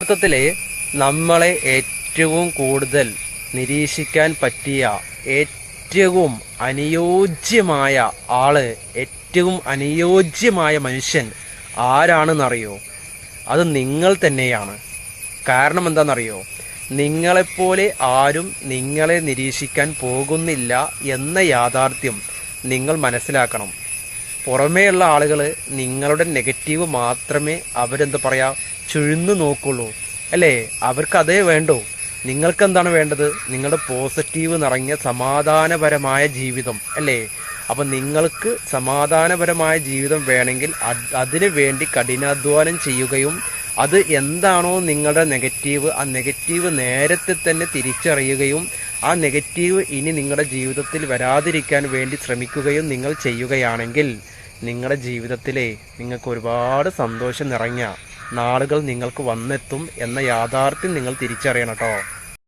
യഥാർത്ഥത്തില് നമ്മളെ ഏറ്റവും കൂടുതൽ നിരീക്ഷിക്കാൻ പറ്റിയ ഏറ്റവും അനുയോജ്യമായ ആള്, ഏറ്റവും അനുയോജ്യമായ മനുഷ്യൻ ആരാണെന്നറിയോ? അത് നിങ്ങൾ തന്നെയാണ്. കാരണം എന്താണെന്നറിയോ? നിങ്ങളെപ്പോലെ ആരും നിങ്ങളെ നിരീക്ഷിക്കാൻ പോകുന്നില്ല എന്ന യാഥാർത്ഥ്യം നിങ്ങൾ മനസ്സിലാക്കണം. പുറമേയുള്ള ആളുകൾ നിങ്ങളുടെ നെഗറ്റീവ് മാത്രമേ അവരെന്താ പറയാ ചുഴ്ന്നു നോക്കുള്ളൂ, അല്ലേ? അവർക്ക് അതേ വേണ്ടോ. നിങ്ങൾക്ക് എന്താണ് വേണ്ടത്? നിങ്ങളുടെ പോസിറ്റീവ് നിറഞ്ഞ സമാധാനപരമായ ജീവിതം, അല്ലേ? അപ്പം നിങ്ങൾക്ക് സമാധാനപരമായ ജീവിതം വേണമെങ്കിൽ അതിനു വേണ്ടി കഠിനാധ്വാനം ചെയ്യുകയും അത് എന്താണോ നിങ്ങളുടെ നെഗറ്റീവ്, ആ നെഗറ്റീവ് നേരത്തെ തന്നെ തിരിച്ചറിയുകയും ആ നെഗറ്റീവ് ഇനി നിങ്ങളുടെ ജീവിതത്തിൽ വരാതിരിക്കാൻ വേണ്ടി ശ്രമിക്കുകയും നിങ്ങൾ ചെയ്യുകയാണെങ്കിൽ നിങ്ങളുടെ ജീവിതത്തിലെ നിങ്ങൾക്ക് ഒരുപാട് സന്തോഷം നിറഞ്ഞ നാളുകൾ നിങ്ങൾക്ക് വന്നെത്തും എന്ന യാഥാർത്ഥ്യം നിങ്ങൾ തിരിച്ചറിയണം കേട്ടോ.